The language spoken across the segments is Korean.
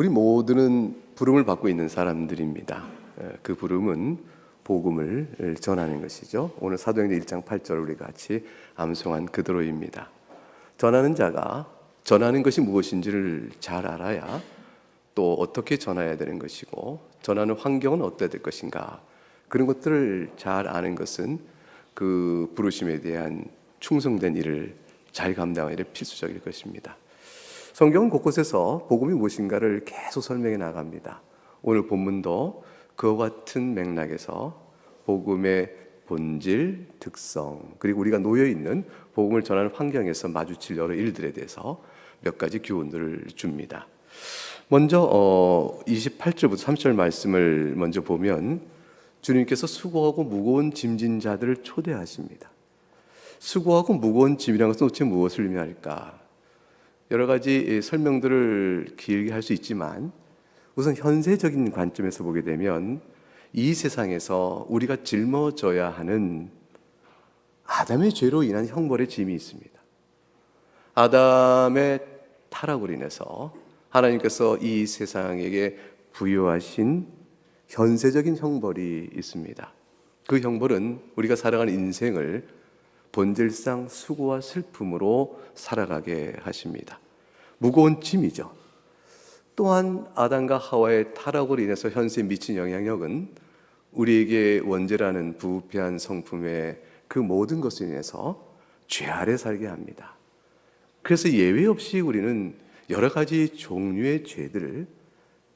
우리 모두는 부름을 받고 있는 사람들입니다. 그 부름은 복음을 전하는 것이죠. 오늘 사도행전 1장 8절 우리 같이 암송한 그대로입니다. 전하는 자가 전하는 것이 무엇인지를 잘 알아야 또 어떻게 전해야 되는 것이고 전하는 환경은 어때야 될 것인가, 그런 것들을 잘 아는 것은 그 부르심에 대한 충성된 일을 잘 감당하는 일이 필수적일 것입니다. 성경은 곳곳에서 복음이 무엇인가를 계속 설명해 나갑니다. 오늘 본문도 그와 같은 맥락에서 복음의 본질, 특성, 그리고 우리가 놓여있는 복음을 전하는 환경에서 마주칠 여러 일들에 대해서 몇 가지 교훈들을 줍니다. 먼저 28절부터 30절 말씀을 먼저 보면 주님께서 수고하고 무거운 짐진 자들을 초대하십니다. 수고하고 무거운 짐이라는 것은 도대체 무엇을 의미할까? 여러 가지 설명들을 길게 할 수 있지만 우선 현세적인 관점에서 보게 되면 이 세상에서 우리가 짊어져야 하는 아담의 죄로 인한 형벌의 짐이 있습니다. 아담의 타락으로 인해서 하나님께서 이 세상에게 부여하신 현세적인 형벌이 있습니다. 그 형벌은 우리가 살아가는 인생을 본질상 수고와 슬픔으로 살아가게 하십니다. 무거운 짐이죠. 또한 아담과 하와의 타락으로 인해서 현세에 미친 영향력은 우리에게 원죄라는 부패한 성품의 그 모든 것으로 인해서 죄 아래 살게 합니다. 그래서 예외 없이 우리는 여러 가지 종류의 죄들을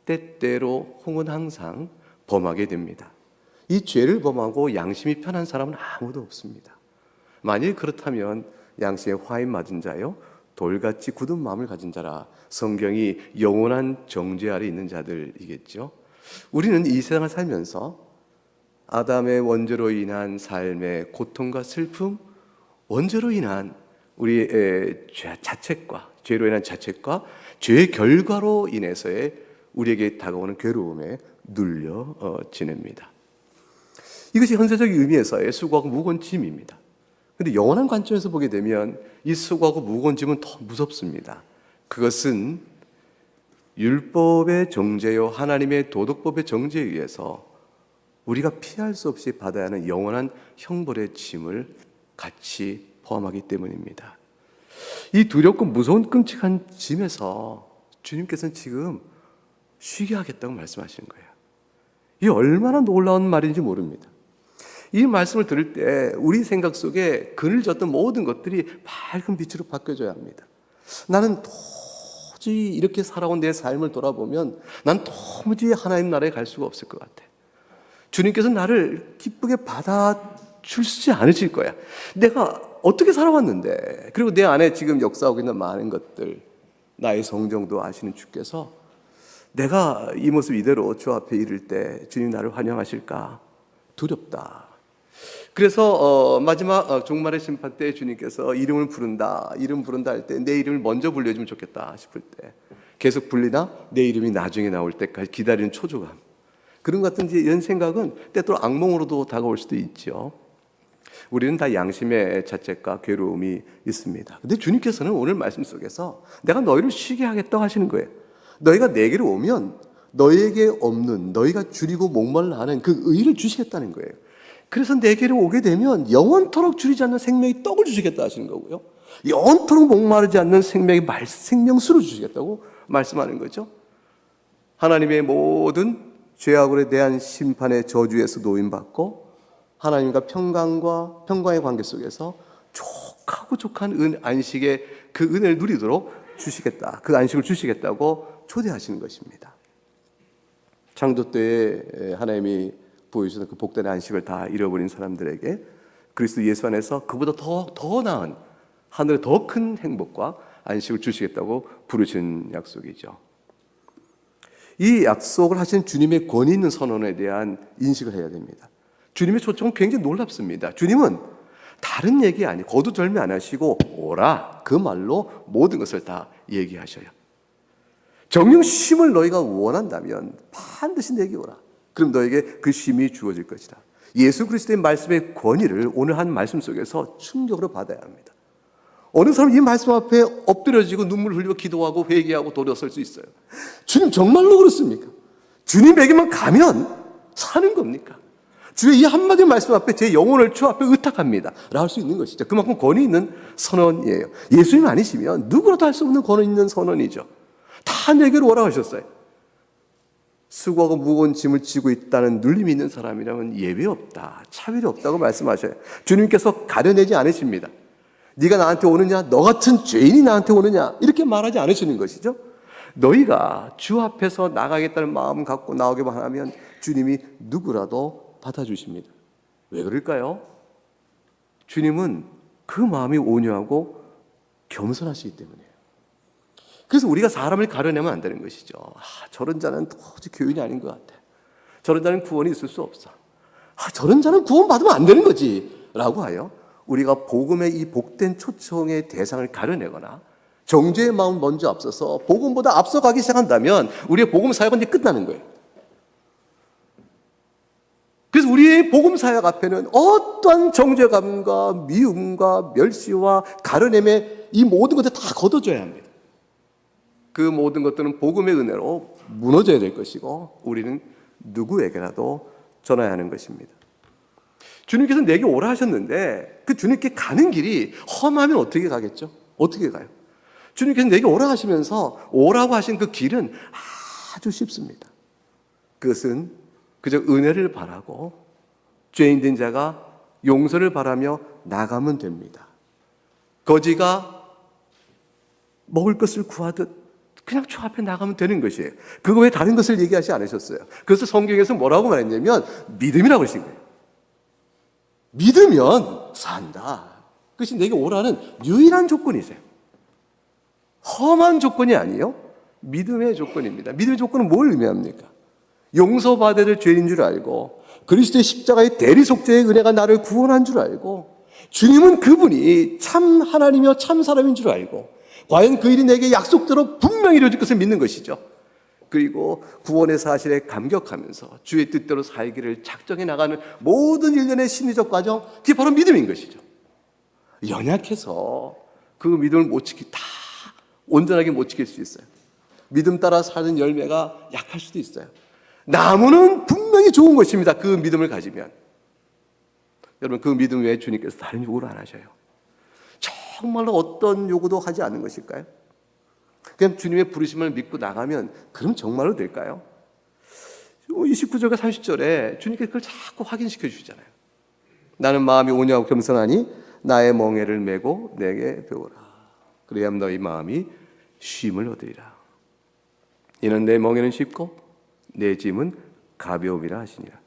때때로 혹은 항상 범하게 됩니다. 이 죄를 범하고 양심이 편한 사람은 아무도 없습니다. 만일 그렇다면 양심에 화인 맞은 자요 돌같이 굳은 마음을 가진 자라, 성경이 영원한 정죄 아래 있는 자들이겠죠. 우리는 이 세상을 살면서 아담의 원죄로 인한 삶의 고통과 슬픔, 원죄로 인한 우리의 자책과 죄로 인한 자책과 죄의 결과로 인해서의 우리에게 다가오는 괴로움에 눌려 지냅니다. 이것이 현세적인 의미에서의 수고하고 무거운 짐입니다. 그런데 영원한 관점에서 보게 되면 이 수고하고 무거운 짐은 더 무섭습니다. 그것은 율법의 정죄요 하나님의 도덕법의 정죄에 의해서 우리가 피할 수 없이 받아야 하는 영원한 형벌의 짐을 같이 포함하기 때문입니다. 이 두렵고 무서운 끔찍한 짐에서 주님께서는 지금 쉬게 하겠다고 말씀하시는 거예요. 이게 얼마나 놀라운 말인지 모릅니다. 이 말씀을 들을 때 우리 생각 속에 그늘졌던 모든 것들이 밝은 빛으로 바뀌어져야 합니다. 나는 도저히 이렇게 살아온 내 삶을 돌아보면 난 도무지 하나님 나라에 갈 수가 없을 것 같아. 주님께서 나를 기쁘게 받아주시지 않으실 거야. 내가 어떻게 살아왔는데, 그리고 내 안에 지금 역사하고 있는 많은 것들, 나의 성정도 아시는 주께서 내가 이 모습 이대로 주 앞에 이를 때 주님 나를 환영하실까? 두렵다. 그래서 마지막 종말의 심판 때 주님께서 이름을 부른다, 이름 부른다 할 때 내 이름을 먼저 불려주면 좋겠다 싶을 때 계속 불리나 내 이름이 나중에 나올 때까지 기다리는 초조감, 그런 것 같은 이런 생각은 때때로 악몽으로도 다가올 수도 있죠. 우리는 다 양심의 자책과 괴로움이 있습니다. 근데 주님께서는 오늘 말씀 속에서 내가 너희를 쉬게 하겠다고 하시는 거예요. 너희가 내게로 오면 너희에게 없는, 너희가 줄이고 목말라 하는 그 의를 주시겠다는 거예요. 그래서 내게로 오게 되면 영원토록 줄이지 않는 생명의 떡을 주시겠다 하시는 거고요, 영원토록 목마르지 않는 생명의 생명수를 주시겠다고 말씀하는 거죠. 하나님의 모든 죄악으로 대한 심판의 저주에서 노임받고 하나님과 평강의 관계 속에서 족한 안식의 그 은혜를 누리도록 주시겠다, 그 안식을 주시겠다고 초대하시는 것입니다. 창조 때에 하나님이 보여주신 그 복된 안식을 다 잃어버린 사람들에게 그리스도 예수 안에서 그보다 더 나은 하늘의 더 큰 행복과 안식을 주시겠다고 부르신 약속이죠. 이 약속을 하신 주님의 권위 있는 선언에 대한 인식을 해야 됩니다. 주님의 초청은 굉장히 놀랍습니다. 주님은 다른 얘기 아니고 거두절미 안 하시고 오라, 그 말로 모든 것을 다 얘기하셔요. 정령 쉼을 너희가 원한다면 반드시 내게 오라. 그럼 너에게 그 쉼이 주어질 것이다. 예수 그리스도의 말씀의 권위를 오늘 한 말씀 속에서 충격으로 받아야 합니다. 어느 사람은 이 말씀 앞에 엎드려지고 눈물 흘리고 기도하고 회개하고 돌아설 수 있어요. 주님 정말로 그렇습니까? 주님에게만 가면 사는 겁니까? 주의 이 한마디 말씀 앞에 제 영혼을 주 앞에 의탁합니다 라 할 수 있는 것이죠. 그만큼 권위 있는 선언이에요. 예수님 아니시면 누구라도 할 수 없는 권위 있는 선언이죠. 다 내게로 오라고 하셨어요. 수고하고 무거운 짐을 지고 있다는 눌림이 있는 사람이라면 예외 없다, 차별이 없다고 말씀하셔요. 주님께서 가려내지 않으십니다. 네가 나한테 오느냐, 너 같은 죄인이 나한테 오느냐, 이렇게 말하지 않으시는 것이죠. 너희가 주 앞에서 나가겠다는 마음 갖고 나오기만 하면 주님이 누구라도 받아주십니다. 왜 그럴까요? 주님은 그 마음이 온유하고 겸손하시기 때문이에요. 그래서 우리가 사람을 가려내면 안 되는 것이죠. 저런 자는 도저히 교인이 아닌 것 같아. 저런 자는 구원이 있을 수 없어. 저런 자는 구원 받으면 안 되는 거지 라고 하여 우리가 복음의 이 복된 초청의 대상을 가려내거나 정죄의 마음 먼저 앞서서 복음보다 앞서가기 시작한다면 우리의 복음 사역은 이제 끝나는 거예요. 그래서 우리의 복음 사역 앞에는 어떠한 정죄감과 미움과 멸시와 가려냄의 이 모든 것들 다 걷어줘야 합니다. 그 모든 것들은 복음의 은혜로 무너져야 될 것이고 우리는 누구에게라도 전해야 하는 것입니다. 주님께서 내게 오라 하셨는데 그 주님께 가는 길이 험하면 어떻게 가겠죠? 어떻게 가요? 주님께서 내게 오라 하시면서 오라고 하신 그 길은 아주 쉽습니다. 그것은 그저 은혜를 바라고 죄인된 자가 용서를 바라며 나가면 됩니다. 거지가 먹을 것을 구하듯 그냥 주 앞에 나가면 되는 것이에요. 그거 외에 다른 것을 얘기하지 않으셨어요. 그래서 성경에서 뭐라고 말했냐면 믿음이라고 하신 거예요. 믿으면 산다. 그것이 내게 오라는 유일한 조건이세요. 험한 조건이 아니에요. 믿음의 조건입니다. 믿음의 조건은 뭘 의미합니까? 용서받아야 될 죄인 줄 알고 그리스도의 십자가의 대리속죄의 은혜가 나를 구원한 줄 알고 주님은 그분이 참 하나님이며 참 사람인 줄 알고 과연 그 일이 내게 약속대로 분명히 이루어질 것을 믿는 것이죠. 그리고 구원의 사실에 감격하면서 주의 뜻대로 살기를 작정해 나가는 모든 일련의 심리적 과정, 그게 바로 믿음인 것이죠. 연약해서 그 믿음을 다 온전하게 못 지킬 수 있어요. 믿음 따라 사는 열매가 약할 수도 있어요. 나무는 분명히 좋은 것입니다. 그 믿음을 가지면. 여러분, 그 믿음 외에 주님께서 다른 요구를 안 하셔요. 정말로 어떤 요구도 하지 않는 것일까요? 그냥 주님의 부르심을 믿고 나가면 그럼 정말로 될까요? 29절과 30절에 주님께서 그걸 자꾸 확인시켜 주시잖아요. 나는 마음이 온유하고 겸손하니 나의 멍에를 메고 내게 배우라. 그래야만 너희 마음이 쉼을 얻으리라. 이는 내 멍에는 쉽고 내 짐은 가벼움이라 하시니라.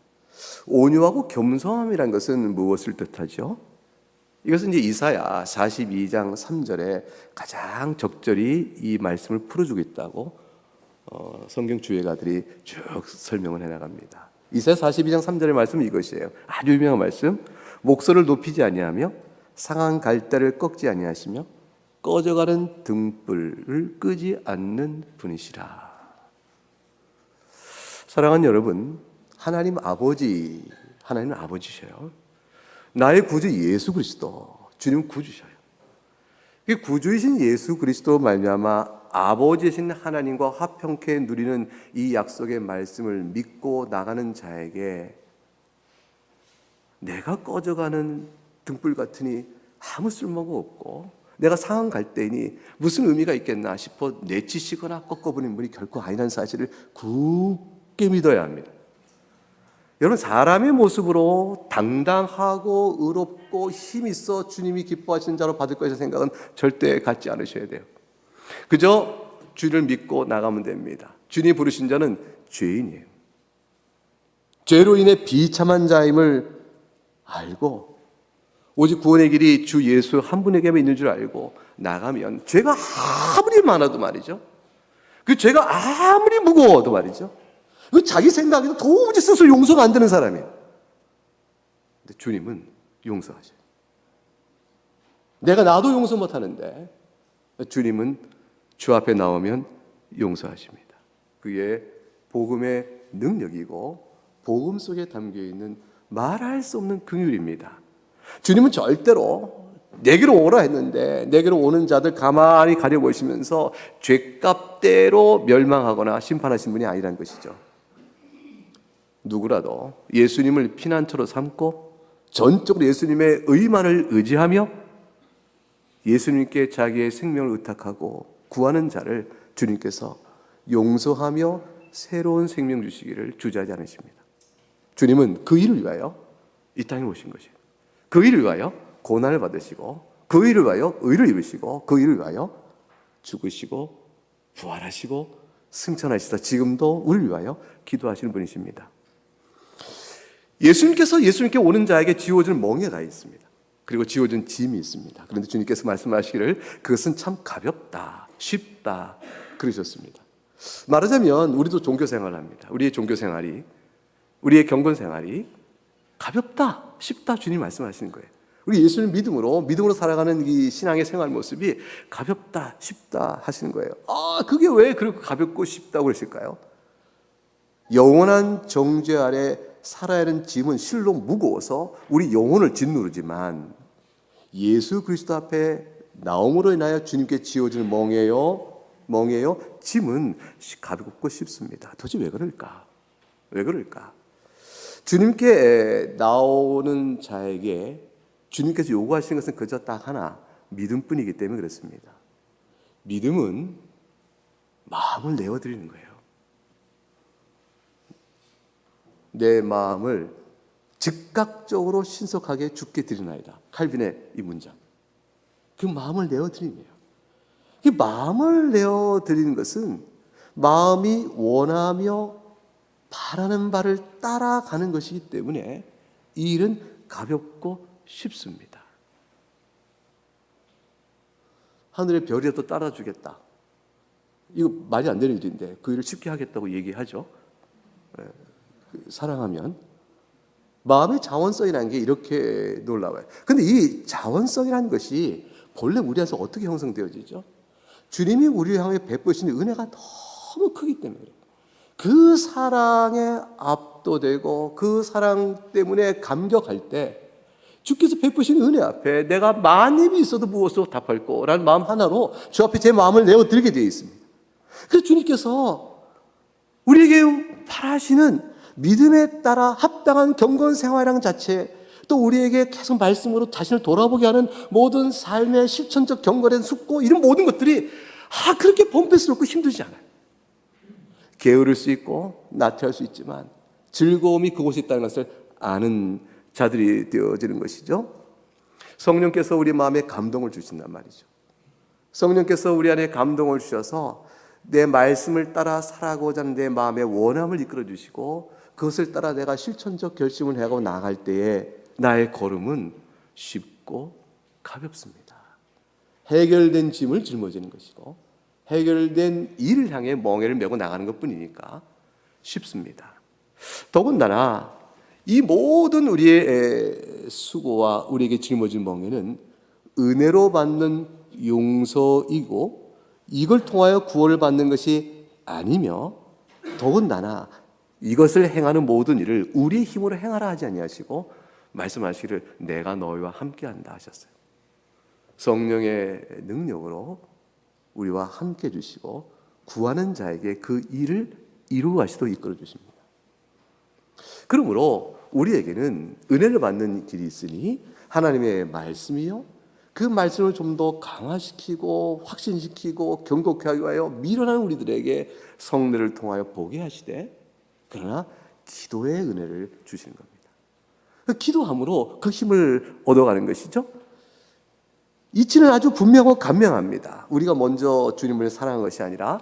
온유하고 겸손함이란 것은 무엇을 뜻하죠? 이것은 이제 이사야 42장 3절에 가장 적절히 이 말씀을 풀어주고 있다고 성경 주예가들이 쭉 설명을 해나갑니다. 이사야 42장 3절의 말씀은 이것이에요. 아주 유명한 말씀. 목소리를 높이지 아니하며 상한 갈대를 꺾지 아니하시며 꺼져가는 등불을 끄지 않는 분이시라. 사랑하는 여러분, 하나님은 아버지셔요. 나의 구주 예수 그리스도, 주님은 구주셔요. 그 구주이신 예수 그리스도 말미암아 아버지이신 하나님과 화평케 누리는 이 약속의 말씀을 믿고 나가는 자에게 내가 꺼져가는 등불 같으니 아무 쓸모가 없고 내가 상한 갈대이니 무슨 의미가 있겠나 싶어 내치시거나 꺾어버리는 분이 결코 아니라는 사실을 굳게 믿어야 합니다. 여러분, 사람의 모습으로 당당하고 의롭고 힘있어 주님이 기뻐하시는 자로 받을 것이라는 생각은 절대 갖지 않으셔야 돼요. 그저 주를 믿고 나가면 됩니다. 주님이 부르신 자는 죄인이에요. 죄로 인해 비참한 자임을 알고 오직 구원의 길이 주 예수 한 분에게만 있는 줄 알고 나가면 죄가 아무리 많아도 말이죠. 그 죄가 아무리 무거워도 말이죠. 그 자기 생각에도 도무지 스스로 용서가 안 되는 사람이에요. 근데 주님은 용서하셔요. 내가 나도 용서 못 하는데 주님은 주 앞에 나오면 용서하십니다. 그게 복음의 능력이고 복음 속에 담겨 있는 말할 수 없는 긍휼입니다. 주님은 절대로 내게로 오라 했는데 내게로 오는 자들 가만히 가려보시면서 죄값대로 멸망하거나 심판하신 분이 아니라는 것이죠. 누구라도 예수님을 피난처로 삼고 전적으로 예수님의 의만을 의지하며 예수님께 자기의 생명을 의탁하고 구하는 자를 주님께서 용서하며 새로운 생명 주시기를 주저하지 않으십니다. 주님은 그 일을 위하여 이 땅에 오신 것이에요. 그 일을 위하여 고난을 받으시고, 그 일을 위하여 의를 이루시고, 그 일을 위하여 죽으시고 부활하시고 승천하시다 지금도 우리를 위하여 기도하시는 분이십니다. 예수님께 오는 자에게 지워진 멍에가 있습니다. 그리고 지워진 짐이 있습니다. 그런데 주님께서 말씀하시기를 그것은 참 가볍다, 쉽다 그러셨습니다. 말하자면 우리도 종교생활을 합니다. 우리의 종교생활이, 우리의 경건생활이 가볍다, 쉽다 주님 말씀하시는 거예요. 우리 예수님 믿음으로 살아가는 이 신앙의 생활 모습이 가볍다, 쉽다 하시는 거예요. 그게 왜 그렇게 가볍고 쉽다고 그러실까요? 영원한 정죄 아래 살아야 하는 짐은 실로 무거워서 우리 영혼을 짓누르지만 예수 그리스도 앞에 나옴으로 인하여 주님께 지어지는 멍에요. 짐은 가볍고 쉽습니다. 도대체 왜 그럴까? 왜 그럴까? 주님께 나오는 자에게 주님께서 요구하시는 것은 그저 딱 하나, 믿음뿐이기 때문에 그렇습니다. 믿음은 마음을 내어드리는 거예요. 내 마음을 즉각적으로 신속하게 죽게 드리나이다. 칼빈의 이 문장. 그 마음을 내어드리네요. 그 마음을 내어드리는 것은 마음이 원하며 바라는 바를 따라가는 것이기 때문에 이 일은 가볍고 쉽습니다. 하늘의 별이라도 따라주겠다. 이거 말이 안 되는 일인데 그 일을 쉽게 하겠다고 얘기하죠. 사랑하면 마음의 자원성이라는 게 이렇게 놀라워요. 근데 이 자원성이라는 것이 본래 우리 안에서 어떻게 형성되어지죠? 주님이 우리를 향해 베푸신 은혜가 너무 크기 때문에 그래요. 그 사랑에 압도되고 그 사랑 때문에 감격할 때 주께서 베푸신 은혜 앞에 내가 만입이 있어도 무엇으로 답할 거라는 마음 하나로 주 앞에 제 마음을 내어드리게 되어 있습니다. 그래서 주님께서 우리에게 바라시는 믿음에 따라 합당한 경건 생활이라는 자체, 또 우리에게 계속 말씀으로 자신을 돌아보게 하는 모든 삶의 실천적 경건의 숙고, 이런 모든 것들이 그렇게 범패스럽고 힘들지 않아요. 게으를 수 있고 나태할 수 있지만 즐거움이 그곳에 있다는 것을 아는 자들이 되어지는 것이죠. 성령께서 우리 마음에 감동을 주신단 말이죠. 성령께서 우리 안에 감동을 주셔서 내 말씀을 따라 살아가고자 하는 내 마음의 원함을 이끌어 주시고 그것을 따라 내가 실천적 결심을 하고 나아갈 때에 나의 걸음은 쉽고 가볍습니다. 해결된 짐을 짊어지는 것이고 해결된 일을 향해 멍에를 메고 나가는 것뿐이니까 쉽습니다. 더군다나 이 모든 우리의 수고와 우리에게 짊어진 멍에는 은혜로 받는 용서이고 이걸 통하여 구원을 받는 것이 아니며 더군다나 이것을 행하는 모든 일을 우리의 힘으로 행하라 하지 아니하시고 말씀하시기를 내가 너희와 함께한다 하셨어요. 성령의 능력으로 우리와 함께 해주시고 구하는 자에게 그 일을 이루어가시도록 이끌어 주십니다. 그러므로 우리에게는 은혜를 받는 길이 있으니 하나님의 말씀이요 그 말씀을 좀 더 강화시키고 확신시키고 경고케 하기 위하여 미련한 우리들에게 성례를 통하여 보게 하시되 그러나 기도의 은혜를 주시는 겁니다. 기도함으로 그 힘을 얻어가는 것이죠. 이치는 아주 분명하고 간명합니다. 우리가 먼저 주님을 사랑한 것이 아니라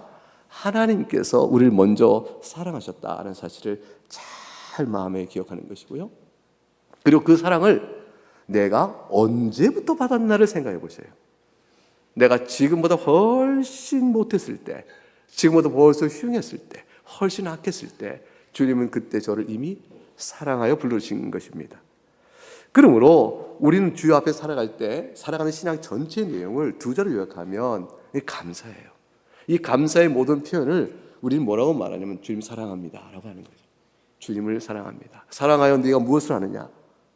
하나님께서 우리를 먼저 사랑하셨다는 사실을 잘 마음에 기억하는 것이고요. 그리고 그 사랑을 내가 언제부터 받았나를 생각해 보세요. 내가 지금보다 훨씬 못했을 때, 지금보다 벌써 흉했을 때, 훨씬 악했을 때 주님은 그때 저를 이미 사랑하여 불러주신 것입니다. 그러므로 우리는 주여 앞에 살아갈 때 살아가는 신앙 전체의 내용을 두 자로 요약하면 감사예요. 이 감사의 모든 표현을 우리는 뭐라고 말하냐면 주님 사랑합니다 라고 하는 거죠. 주님을 사랑합니다. 사랑하여 네가 무엇을 하느냐?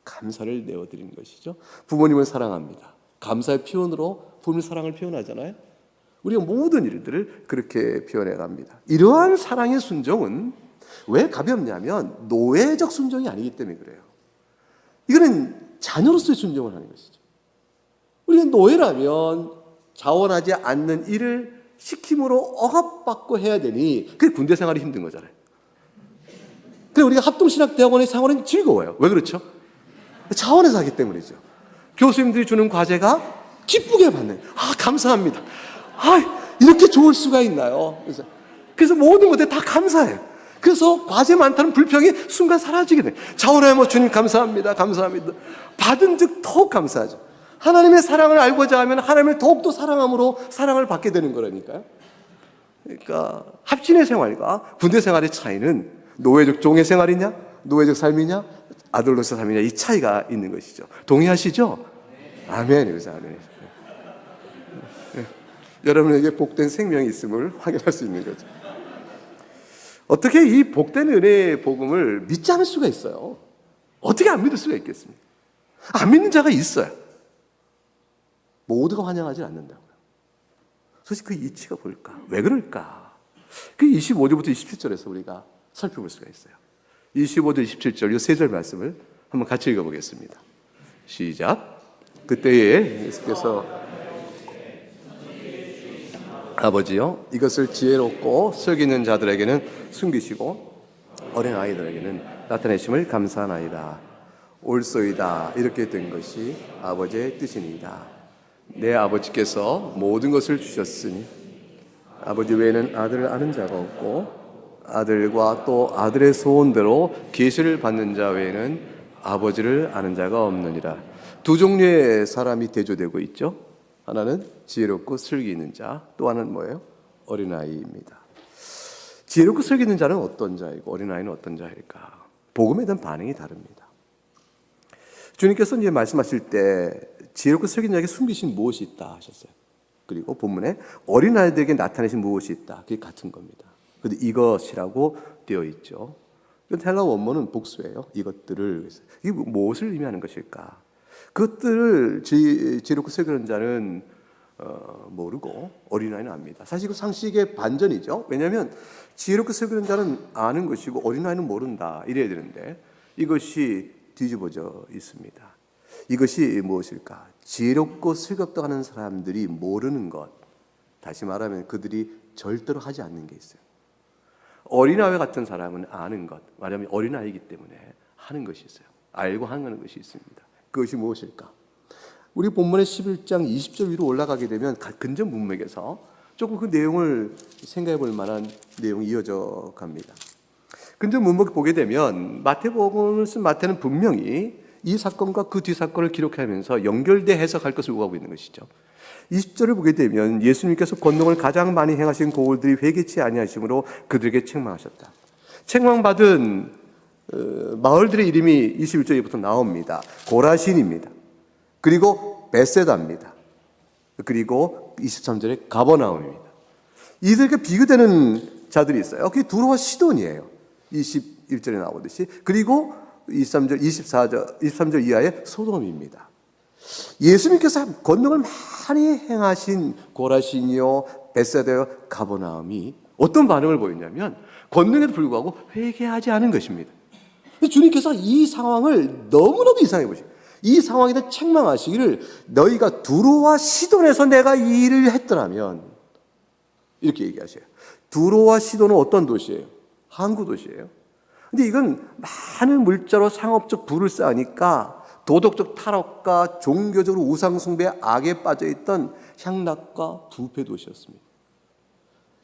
감사를 내어드리는 것이죠. 부모님을 사랑합니다. 감사의 표현으로 부모님 사랑을 표현하잖아요. 우리가 모든 일들을 그렇게 표현해 갑니다. 이러한 사랑의 순종은 왜 가볍냐면 노예적 순종이 아니기 때문에 그래요. 이거는 자녀로서의 순종을 하는 것이죠. 우리가 노예라면 자원하지 않는 일을 시킴으로 억압받고 해야 되니 그게 군대 생활이 힘든 거잖아요. 그래서 우리가 합동신학대학원의 생활은 즐거워요. 왜 그렇죠? 자원해서 하기 때문이죠. 교수님들이 주는 과제가 기쁘게 받는. 감사합니다. 이렇게 좋을 수가 있나요? 그래서 모든 것에 다 감사해요. 그래서 과제 많다는 불평이 순간 사라지게 돼요. 자원하여 주님 감사합니다. 감사합니다. 받은 즉 더욱 감사하죠. 하나님의 사랑을 알고자 하면 하나님을 더욱더 사랑함으로 사랑을 받게 되는 거라니까요. 그러니까 합신의 생활과 군대 생활의 차이는 노예적 종의 생활이냐, 노예적 삶이냐, 아들로서 삶이냐, 이 차이가 있는 것이죠. 동의하시죠? 아멘. 그래서 아멘. 여러분에게 복된 생명이 있음을 확인할 수 있는 거죠. 어떻게 이 복된 은혜의 복음을 믿지 않을 수가 있어요? 어떻게 안 믿을 수가 있겠습니까? 안 믿는 자가 있어요. 모두가 환영하지 않는다고요. 도대체 그 이치가 뭘까? 왜 그럴까? 그 25절부터 27절에서 우리가 살펴볼 수가 있어요. 25절, 27절 이 세 절 말씀을 한번 같이 읽어보겠습니다. 시작. 그때에 예수께서 아버지여 이것을 지혜롭고 슬기 있는 자들에게는 숨기시고 어린 아이들에게는 나타내심을 감사하나이다. 옳소이다. 이렇게 된 것이 아버지의 뜻이니이다. 내 아버지께서 모든 것을 주셨으니 아버지 외에는 아들을 아는 자가 없고 아들과 또 아들의 소원대로 계시를 받는 자 외에는 아버지를 아는 자가 없느니라. 두 종류의 사람이 대조되고 있죠. 하나는 지혜롭고 슬기 있는 자, 또 하나는 뭐예요? 어린아이입니다. 지혜롭고 슬기 있는 자는 어떤 자이고 어린아이는 어떤 자일까? 복음에 대한 반응이 다릅니다. 주님께서 이제 말씀하실 때 지혜롭고 슬기 있는 자에게 숨기신 무엇이 있다 하셨어요. 그리고 본문에 어린아이들에게 나타내신 무엇이 있다. 그게 같은 겁니다. 그런데 이것이라고 되어 있죠. 헬라 원문은 복수예요. 이것들을. 이게 무엇을 의미하는 것일까? 그것들을 지혜롭고 슬기 있는 자는 모르고 어린아이는 압니다. 사실 그 상식의 반전이죠. 왜냐하면 지혜롭고 슬기 있는 자는 아는 것이고 어린아이는 모른다 이래야 되는데 이것이 뒤집어져 있습니다. 이것이 무엇일까? 지혜롭고 슬기롭다고 하는 사람들이 모르는 것, 다시 말하면 그들이 절대로 하지 않는 게 있어요. 어린아이 같은 사람은 아는 것, 말하자면 어린아이이기 때문에 하는 것이 있어요. 알고 하는 것이 있습니다. 그것이 무엇일까? 우리 본문의 11장 20절 위로 올라가게 되면 근전 문맥에서 조금 그 내용을 생각해 볼 만한 내용이 이어져 갑니다. 근전 문맥 보게 되면 마태복음을 쓴 마태는 분명히 이 사건과 그 뒤 사건을 기록하면서 연결돼 해석할 것을 요구하고 있는 것이죠. 20절을 보게 되면 예수님께서 권능을 가장 많이 행하신 고울들이 회개치 아니하심으로 그들에게 책망하셨다. 책망받은 마을들의 이름이 21절부터 나옵니다. 고라신입니다. 그리고 베세다입니다. 그리고 23절에 가버나움입니다. 이들에게 비교되는 자들이 있어요. 그게 두로와 시돈이에요. 21절에 나오듯이. 그리고 23절, 23절 이하의 소돔입니다. 예수님께서 권능을 많이 행하신 고라신이요, 베세다요, 가버나움이 어떤 반응을 보였냐면 권능에도 불구하고 회개하지 않은 것입니다. 주님께서 이 상황을 너무나도 이상해 보십니다. 이 상황에 대해 책망하시기를 너희가 두로와 시돈에서 내가 이 일을 했더라면 이렇게 얘기하셔요. 두로와 시돈은 어떤 도시예요? 항구 도시예요. 근데 이건 많은 물자로 상업적 부를 쌓으니까 도덕적 탈옥과 종교적으로 우상숭배 악에 빠져있던 향락과 부패 도시였습니다.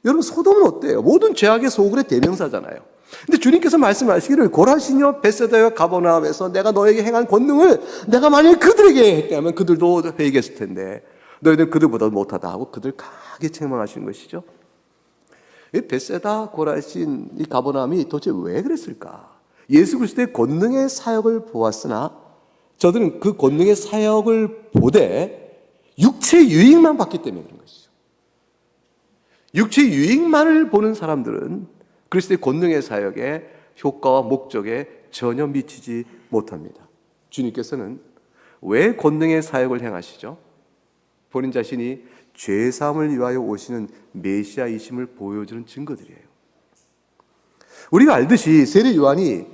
여러분 소돔은 어때요? 모든 죄악의 소굴의 대명사잖아요. 근데 주님께서 말씀하시기를 고라신이요 베세다요 가버나움에서 내가 너에게 행한 권능을 내가 만일 그들에게 했다면 그들도 회개했을 텐데 너희들은 그들보다 못하다 하고 그들 강하게 책망하시는 것이죠. 이 베세다, 고라신, 이 가버나움이 도대체 왜 그랬을까? 예수 그리스도의 권능의 사역을 보았으나 저들은 그 권능의 사역을 보되 육체의 유익만 봤기 때문에 그런 것이죠. 육체의 유익만을 보는 사람들은 그리스도의 권능의 사역의 효과와 목적에 전혀 미치지 못합니다. 주님께서는 왜 권능의 사역을 행하시죠? 본인 자신이 죄사함을 위하여 오시는 메시아이심을 보여주는 증거들이에요. 우리가 알듯이 세례 요한이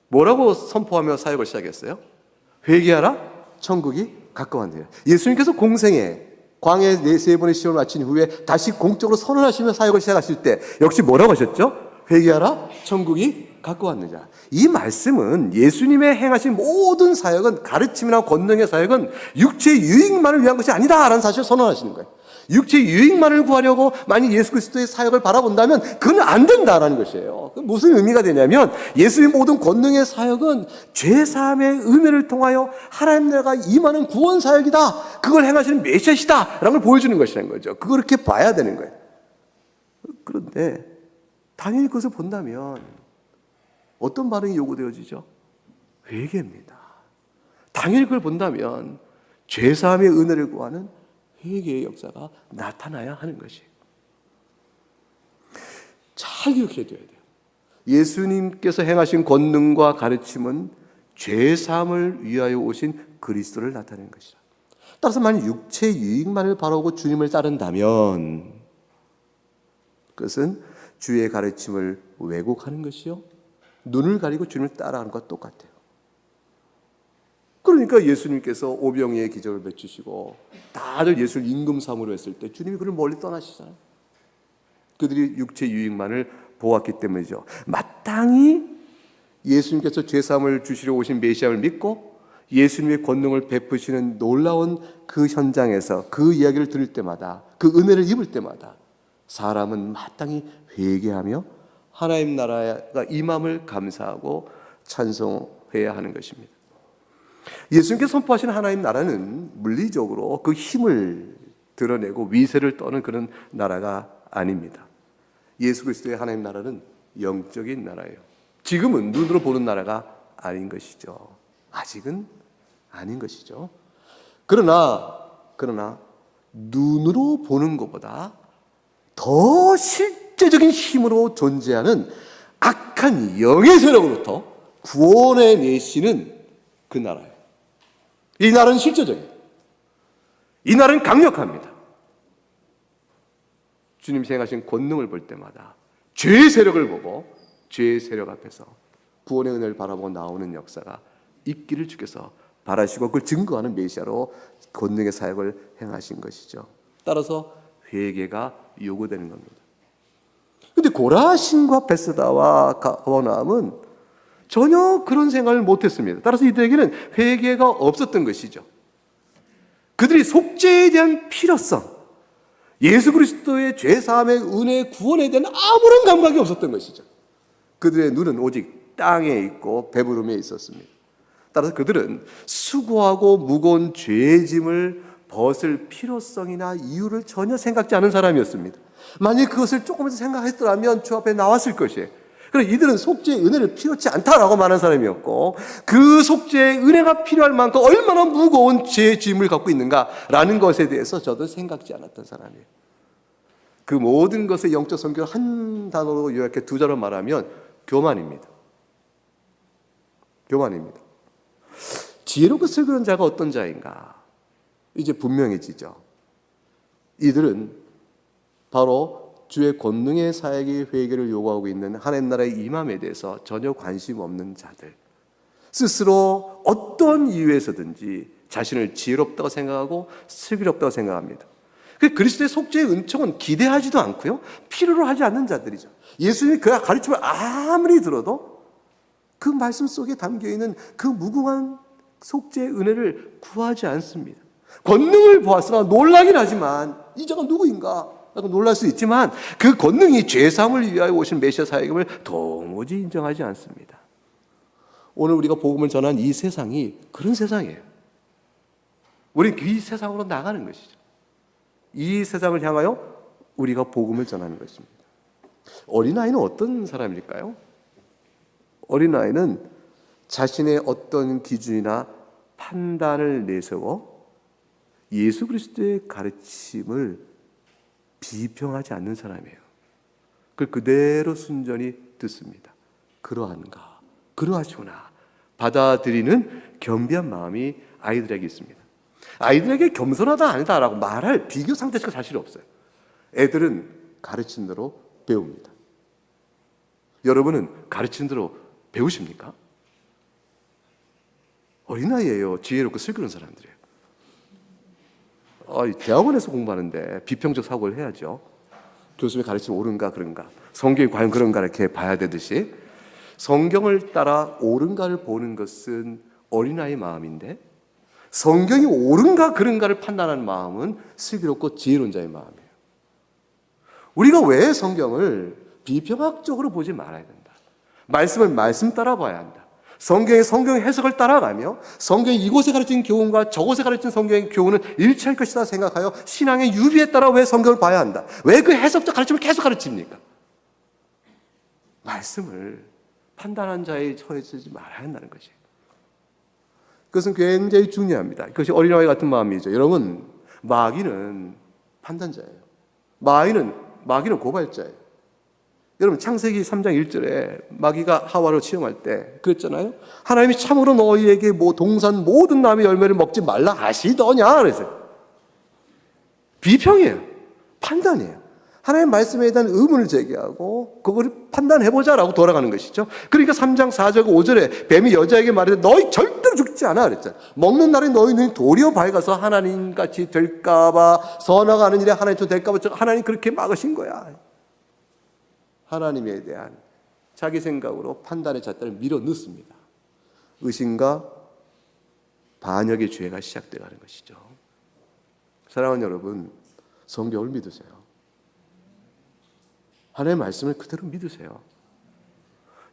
뭐라고 선포하며 사역을 시작했어요? 회개하라, 천국이 가까웠네요. 예수님께서 공생에 광야에 4번의 시험을 마친 후에 다시 공적으로 선언하시며 사역을 시작하실 때 역시 뭐라고 하셨죠? 회개하라, 천국이 가까웠느냐. 이 말씀은 예수님의 행하신 모든 사역은, 가르침이나 권능의 사역은 육체의 유익만을 위한 것이 아니다라는 사실을 선언하시는 거예요. 육체의 유익만을 구하려고 만약 예수 그리스도의 사역을 바라본다면 그건 안 된다라는 것이에요. 무슨 의미가 되냐면 예수의 모든 권능의 사역은 죄사함의 은혜를 통하여 하나님 나라가 임하는 구원 사역이다. 그걸 행하시는 메시아시다 라는 걸 보여주는 것이라는 거죠. 그걸 그렇게 봐야 되는 거예요. 그런데 당연히 그것을 본다면 어떤 반응이 요구되어지죠? 회개입니다. 당연히 그걸 본다면 죄사함의 은혜를 구하는 회개의 역사가 나타나야 하는 것이에요. 잘 기억해둬야 돼요. 예수님께서 행하신 권능과 가르침은 죄사함을 위하여 오신 그리스도를 나타내는 것이다. 따라서 만약 육체의 유익만을 바라보고 주님을 따른다면 그것은 주의 가르침을 왜곡하는 것이요, 눈을 가리고 주님을 따라하는 것과 똑같아요. 그러니까 예수님께서 오병이의 기적을 베추시고 다들 예수를 임금삼으로 했을 때 주님이 그를 멀리 떠나시잖아요. 그들이 육체 유익만을 보았기 때문이죠. 마땅히 예수님께서 죄사함을 주시려 오신 메시아를 믿고 예수님의 권능을 베푸시는 놀라운 그 현장에서 그 이야기를 들을 때마다, 그 은혜를 입을 때마다 사람은 마땅히 회개하며 하나님 나라가 임함을 감사하고 찬송해야 하는 것입니다. 예수님께서 선포하시는 하나님 나라는 물리적으로 그 힘을 드러내고 위세를 떠는 그런 나라가 아닙니다. 예수 그리스도의 하나님 나라는 영적인 나라예요. 지금은 눈으로 보는 나라가 아닌 것이죠. 아직은 아닌 것이죠. 그러나 눈으로 보는 것보다 더 실제적인 힘으로 존재하는 악한 영의 세력으로부터 구원해 내시는 그 나라예요. 이 나라는 실제적이에요. 이 나라는 강력합니다. 주님이 행하신 권능을 볼 때마다 죄의 세력을 보고 죄의 세력 앞에서 구원의 은혜를 바라보고 나오는 역사가 있기를 주께서 바라시고 그걸 증거하는 메시아로 권능의 사역을 행하신 것이죠. 따라서 회개가 요구되는 겁니다. 그런데 고라신과 베스다와 가버나움은 전혀 그런 생각을 못했습니다. 따라서 이들에게는 회개가 없었던 것이죠. 그들이 속죄에 대한 필요성, 예수 그리스도의 죄사함의 은혜, 구원에 대한 아무런 감각이 없었던 것이죠. 그들의 눈은 오직 땅에 있고 배부름에 있었습니다. 따라서 그들은 수고하고 무거운 죄의 짐을 벗을 필요성이나 이유를 전혀 생각지 않은 사람이었습니다. 만약 그것을 조금만 생각했더라면 주 앞에 나왔을 것이에요. 그래서 이들은 속죄의 은혜를 필요치 않다라고 말하는 사람이었고, 그 속죄의 은혜가 필요할 만큼 얼마나 무거운 죄의 짐을 갖고 있는가라는 것에 대해서 저도 생각지 않았던 사람이에요. 그 모든 것의 영적 성격을 한 단어로 요약해 두 자로 말하면 교만입니다. 교만입니다. 지혜롭고 슬기로운 자가 어떤 자인가? 이제 분명해지죠. 이들은 바로 주의 권능의 사역이 회개를 요구하고 있는 하나님 나라의 임함에 대해서 전혀 관심 없는 자들, 스스로 어떤 이유에서든지 자신을 지혜롭다고 생각하고 슬기롭다고 생각합니다. 그리스도의 속죄의 은총은 기대하지도 않고요, 필요로 하지 않는 자들이죠. 예수님이 그 가르침을 아무리 들어도 그 말씀 속에 담겨있는 그 무궁한 속죄의 은혜를 구하지 않습니다. 권능을 보았으나 놀라긴 하지만 이 자가 누구인가 라고 놀랄 수 있지만 그 권능이 죄사함을 위하여 오신 메시아 사역임을 도무지 인정하지 않습니다. 오늘 우리가 복음을 전한 이 세상이 그런 세상이에요. 우리는 이 세상으로 나가는 것이죠. 이 세상을 향하여 우리가 복음을 전하는 것입니다. 어린아이는 어떤 사람일까요? 어린아이는 자신의 어떤 기준이나 판단을 내세워 예수 그리스도의 가르침을 비평하지 않는 사람이에요. 그걸 그대로 순전히 듣습니다. 그러한가, 그러하시구나 받아들이는 겸비한 마음이 아이들에게 있습니다. 아이들에게 겸손하다 아니다라고 말할 비교 상대가 사실 없어요. 애들은 가르친 대로 배웁니다. 여러분은 가르친 대로 배우십니까? 어린아이예요. 지혜롭고 슬기로운 사람들이에요. 대학원에서 공부하는데 비평적 사고를 해야죠. 교수님이 가르치면 옳은가 그런가, 성경이 과연 그런가 이렇게 봐야 되듯이 성경을 따라 옳은가를 보는 것은 어린아이 마음인데, 성경이 옳은가 그런가를 판단하는 마음은 슬기롭고 지혜로운 자의 마음이에요. 우리가 왜 성경을 비평학적으로 보지 말아야 된다. 말씀을 말씀 따라 봐야 한다. 성경의 해석을 따라가며 성경이 이곳에 가르친 교훈과 저곳에 가르친 성경의 교훈은 일치할 것이다 생각하여 신앙의 유비에 따라 왜 성경을 봐야 한다. 왜 그 해석적 가르침을 계속 가르칩니까? 말씀을 판단한 자에 처해지지 말아야 한다는 것이에요. 그것은 굉장히 중요합니다. 그것이 어린아이 같은 마음이죠. 여러분, 마귀는 판단자예요. 마귀는 고발자예요. 여러분, 창세기 3장 1절에 마귀가 하와를 시험할 때 그랬잖아요. 하나님이 참으로 너희에게 동산 모든 나무의 열매를 먹지 말라 하시더냐 그랬어요. 비평이에요. 판단이에요. 하나님의 말씀에 대한 의문을 제기하고 그걸 판단해보자라고 돌아가는 것이죠. 그러니까 3장 4절 5절에 뱀이 여자에게 말하되 너희 절대로 죽지 않아 그랬잖아요. 먹는 날에 너희 눈이 도리어 밝아서 하나님같이 될까봐, 선하가 하는 일에 하나님처럼 될까봐 하나님 그렇게 막으신 거야. 하나님에 대한 자기 생각으로 판단의 잣대를 밀어 넣습니다. 의심과 반역의 죄가 시작되어가는 것이죠. 사랑하는 여러분, 성경을 믿으세요. 하나님의 말씀을 그대로 믿으세요.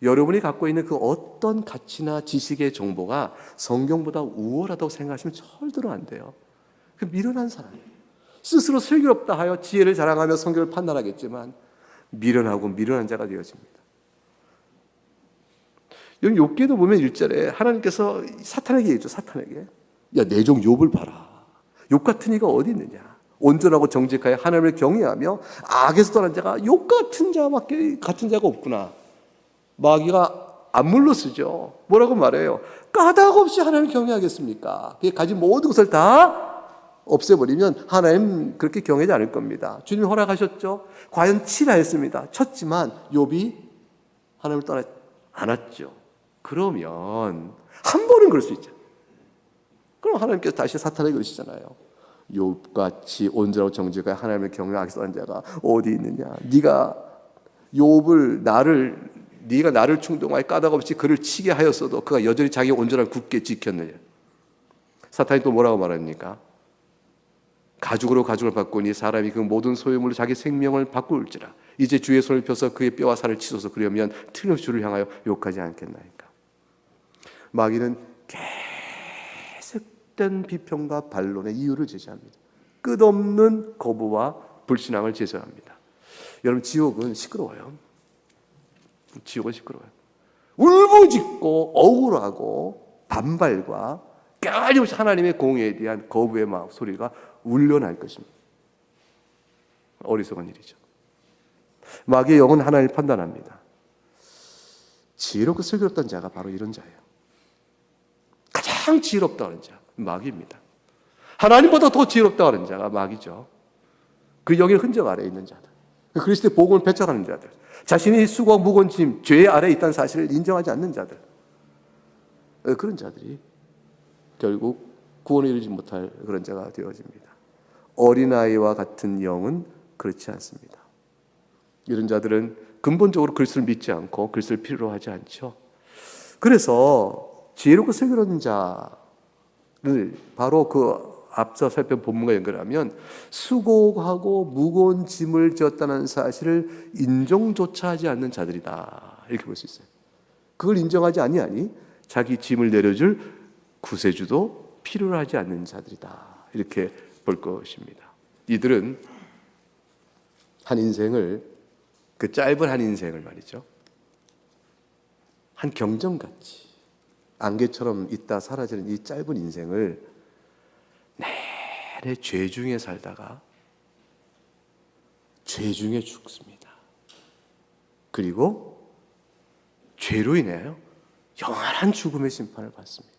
여러분이 갖고 있는 그 어떤 가치나 지식의 정보가 성경보다 우월하다고 생각하시면 절대로 안 돼요. 그 미련한 사람, 스스로 슬기롭다 하여 지혜를 자랑하며 성경을 판단하겠지만 미련한 자가 되어집니다. 여기 욥기에도 보면 1절에 하나님께서 사탄에게 얘기했죠. 사탄에게, 야, 내 종 욥을 봐라. 욥 같은 이가 어디 있느냐. 온전하고 정직하여 하나님을 경외하며 악에서 떠난 자가 욥 같은 자가 없구나. 마귀가 안물로 쓰죠. 뭐라고 말해요? 까닭 없이 하나님을 경외하겠습니까? 그게 가진 모든 것을 다 없애버리면 하나님 그렇게 경외하지 않을 겁니다. 주님이 허락하셨죠. 과연 치라 했습니다. 쳤지만 욥이 하나님을 떠나지 않았죠. 그러면 한 번은 그럴 수 있죠. 그럼 하나님께서 다시 사탄에게 그러시잖아요. 욥같이 온전하고 정직하여 하나님을 경외하게 떠난 자가 어디 있느냐. 네가 나를 충동하여 까닭 없이 그를 치게 하였어도 그가 여전히 자기 온전함을 굳게 지켰느냐. 사탄이 또 뭐라고 말합니까? 가죽으로 가죽을 바꾸니 사람이 그 모든 소유물로 자기 생명을 바꿀지라. 이제 주의 손을 펴서 그의 뼈와 살을 치소서. 그러면 틀림없이 주를 향하여 욕하지 않겠나이까. 마귀는 계속된 비평과 반론의 이유를 제시합니다. 끝없는 거부와 불신앙을 제시합니다. 여러분, 지옥은 시끄러워요. 지옥은 시끄러워요. 울부짖고 억울하고 반발과 끊임없이 하나님의 공의에 대한 거부의 소리가 울려날 것입니다. 어리석은 일이죠. 마귀의 영은 하나님을 판단합니다. 지혜롭고 슬기롭던 자가 바로 이런 자예요. 가장 지혜롭다 하는 자, 마귀입니다. 하나님보다 더 지혜롭다 하는 자가 마귀죠. 그 영의 흔적 아래에 있는 자들, 그리스도의 복음을 배척하는 자들, 자신이 수고 무거운 짐, 죄 아래에 있다는 사실을 인정하지 않는 자들, 그런 자들이 결국 구원에 이르지 못할 그런 자가 되어집니다. 어린아이와 같은 영은 그렇지 않습니다. 이런 자들은 근본적으로 그리스도를 믿지 않고 그리스도를 필요로 하지 않죠. 그래서 지혜롭고 슬기로운 자를 바로 그 앞서 살펴본 본문과 연결하면 수고하고 무거운 짐을 졌다는 사실을 인정조차 하지 않는 자들이다, 이렇게 볼 수 있어요. 그걸 인정하지 아니하니 자기 짐을 내려줄 구세주도 필요로 하지 않는 자들이다, 이렇게 볼 것입니다. 이들은 한 인생을, 그 짧은 한 인생을 말이죠, 한 경전같이 안개처럼 있다 사라지는 이 짧은 인생을 내내 죄 중에 살다가 죄 중에 죽습니다. 그리고 죄로 인하여 영원한 죽음의 심판을 받습니다.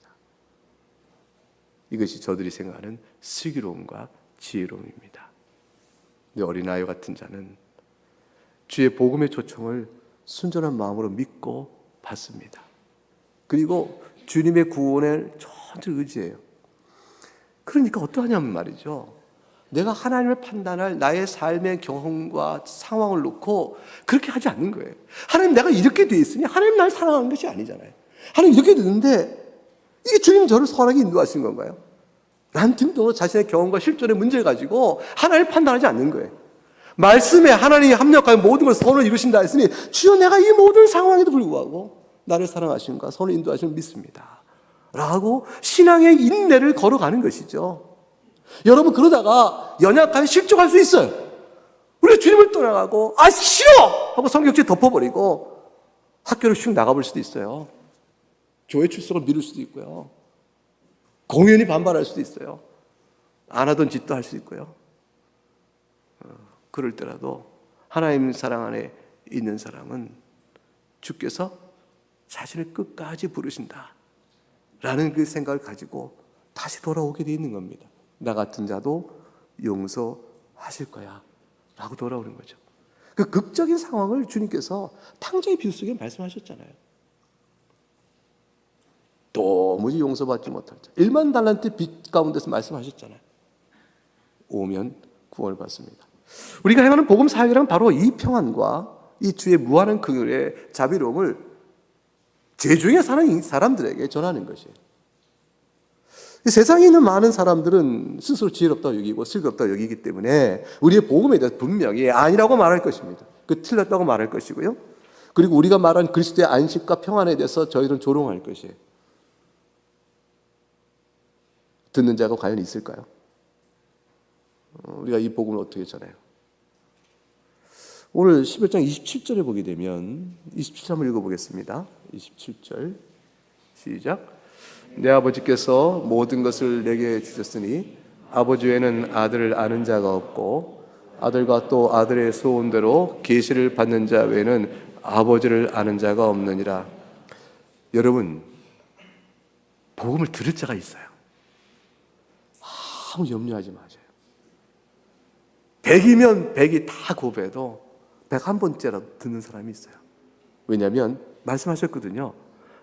이것이 저들이 생각하는 슬기로움과 지혜로움입니다. 근데 어린아이 같은 자는 주의 복음의 초청을 순전한 마음으로 믿고 받습니다. 그리고 주님의 구원을 전적으로 의지해요. 그러니까 어떠하냐면 말이죠, 내가 하나님을 판단할 나의 삶의 경험과 상황을 놓고 그렇게 하지 않는 거예요. 하나님, 내가 이렇게 돼 있으니 하나님 나를 사랑하는 것이 아니잖아요. 하나님 이렇게 됐는데 이게 주님 저를 선하게 인도하신 건가요? 난 등등으로 자신의 경험과 실존의 문제를 가지고 하나님을 판단하지 않는 거예요. 말씀에 하나님이 합력하여 모든 걸 선을 이루신다 했으니 주여, 내가 이 모든 상황에도 불구하고 나를 사랑하심과 선을 인도하심을 믿습니다 라고 신앙의 인내를 걸어가는 것이죠. 여러분, 그러다가 연약하게 실족할 수 있어요. 우리가 주님을 떠나가고 싫어! 하고 성경책 덮어버리고 학교를 슉 나가볼 수도 있어요. 교회 출석을 미룰 수도 있고요. 공연히 반발할 수도 있어요. 안 하던 짓도 할 수 있고요. 그럴 때라도 하나님 사랑 안에 있는 사람은 주께서 자신을 끝까지 부르신다 라는 그 생각을 가지고 다시 돌아오게 돼 있는 겁니다. 나 같은 자도 용서하실 거야 라고 돌아오는 거죠. 그 극적인 상황을 주님께서 탕자의 비유 속에 말씀하셨잖아요. 도무지 용서받지 못할 자, 1만 달란트 빚 가운데서 말씀하셨잖아요. 오면 구원을 받습니다. 우리가 행하는 복음 사역이란 바로 이 평안과 이 주의 무한한 긍휼의 자비로움을 죄중에 사는 사람들에게 전하는 것이에요. 세상에 있는 많은 사람들은 스스로 지혜롭다고 여기고 슬기롭다고 여기기 때문에 우리의 복음에 대해서 분명히 아니라고 말할 것입니다. 그 틀렸다고 말할 것이고요. 그리고 우리가 말한 그리스도의 안식과 평안에 대해서 저희들은 조롱할 것이에요. 듣는 자가 과연 있을까요? 우리가 이 복음을 어떻게 전해요? 오늘 11장 27절에 보게 되면 27절 한번 읽어보겠습니다. 27절 시작. 내 아버지께서 모든 것을 내게 주셨으니 아버지 외에는 아들을 아는 자가 없고 아들과 또 아들의 소원대로 계시를 받는 자 외에는 아버지를 아는 자가 없느니라. 여러분, 복음을 들을 자가 있어요. 아무 염려하지 마세요. 100이면 100이 다 고백해도 101번째라도 듣는 사람이 있어요. 왜냐하면 말씀하셨거든요.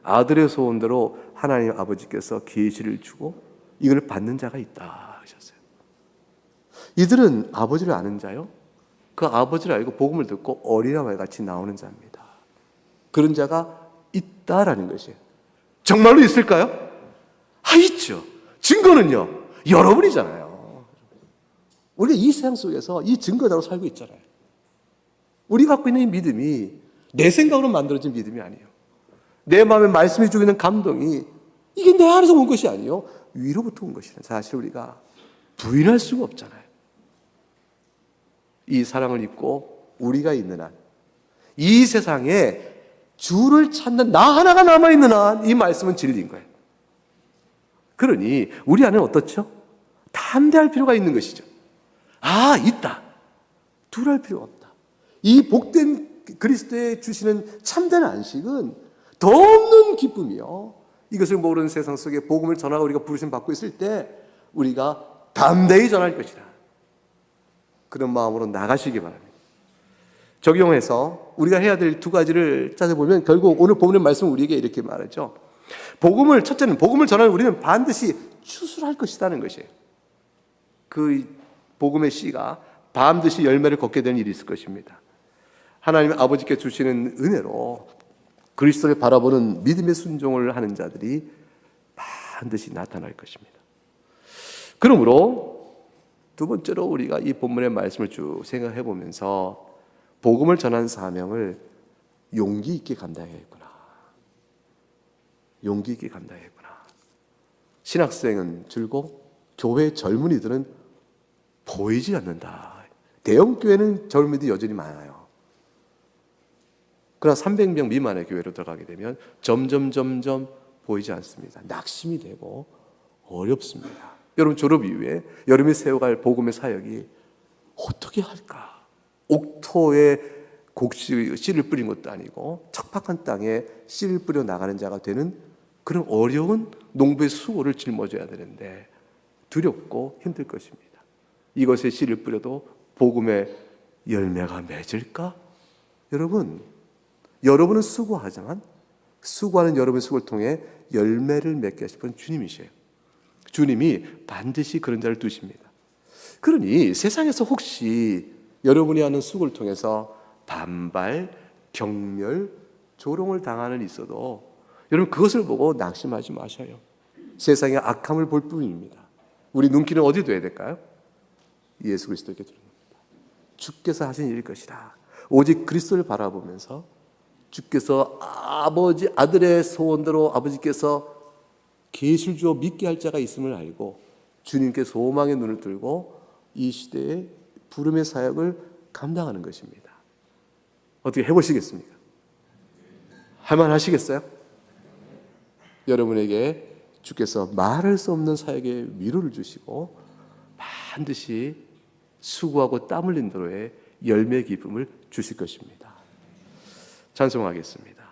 아들의 소원대로 하나님 아버지께서 계시를 주고 이걸 받는 자가 있다 하셨어요. 이들은 아버지를 아는 자요, 그 아버지를 알고 복음을 듣고 어린아이와 같이 나오는 자입니다. 그런 자가 있다라는 것이에요. 정말로 있을까요? 있죠. 증거는요, 여러분이잖아요. 우리가 이 세상 속에서 이 증거자로 살고 있잖아요. 우리가 갖고 있는 이 믿음이 내 생각으로 만들어진 믿음이 아니에요. 내 마음에 말씀이 주고 있는 감동이 이게 내 안에서 온 것이 아니에요. 위로부터 온 것이라는 사실 우리가 부인할 수가 없잖아요. 이 사랑을 입고 우리가 있는 한, 이 세상에 주를 찾는 나 하나가 남아있는 한 이 말씀은 진리인 거예요. 그러니 우리 안에는 어떻죠? 담대할 필요가 있는 것이죠. 있다. 두려울 필요가 없다. 이 복된 그리스도의 주시는 참된 안식은 더 없는 기쁨이요, 이것을 모르는 세상 속에 복음을 전하고 우리가 부르심 받고 있을 때 우리가 담대히 전할 것이다. 그런 마음으로 나가시기 바랍니다. 적용해서 우리가 해야 될 두 가지를 찾아보면 결국 오늘 본문의 말씀은 우리에게 이렇게 말하죠. 첫째는 복음을 전하는 우리는 반드시 추수할 것이라는 것이에요. 그 복음의 씨가 반드시 열매를 걷게 되는 일이 있을 것입니다. 하나님 아버지께 주시는 은혜로 그리스도를 바라보는 믿음의 순종을 하는 자들이 반드시 나타날 것입니다. 그러므로 두 번째로 우리가 이 본문의 말씀을 쭉 생각해 보면서 복음을 전하는 사명을 용기 있게 감당해야겠구나. 용기 있게 감당해야겠구나. 신학생은 줄고 교회 젊은이들은 보이지 않는다. 대형 교회는 젊은이들이 여전히 많아요. 그러나 300명 미만의 교회로 들어가게 되면 점점 보이지 않습니다. 낙심이 되고 어렵습니다. 여러분, 졸업 이후에 여러분이 세워갈 복음의 사역이 어떻게 할까? 옥토에 씨를 뿌린 것도 아니고 척박한 땅에 씨를 뿌려 나가는 자가 되는 그런 어려운 농부의 수고를 짊어져야 되는데 두렵고 힘들 것입니다. 이것에 씨를 뿌려도 복음의 열매가 맺을까? 여러분은 수고하지만 수고하는 여러분의 수고를 통해 열매를 맺게 하실 분은 주님이세요. 주님이 반드시 그런 자를 두십니다. 그러니 세상에서 혹시 여러분이 하는 수고를 통해서 반발, 경멸, 조롱을 당하는 있어도 여러분 그것을 보고 낙심하지 마셔요. 세상의 악함을 볼 뿐입니다. 우리 눈길은 어디 둬야 될까요? 예수 그리스도에게 두는 겁니다. 주께서 하신 일일 것이다. 오직 그리스도를 바라보면서 주께서 아들의 소원대로 아버지께서 계시를 주어 믿게 할 자가 있음을 알고 주님께 소망의 눈을 들고 이 시대의 부름의 사역을 감당하는 것입니다. 어떻게 해보시겠습니까? 할만하시겠어요? 여러분에게 주께서 말할 수 없는 사역의 위로를 주시고 반드시 수고하고 땀 흘린 대로의 열매 기쁨을 주실 것입니다. 찬송하겠습니다.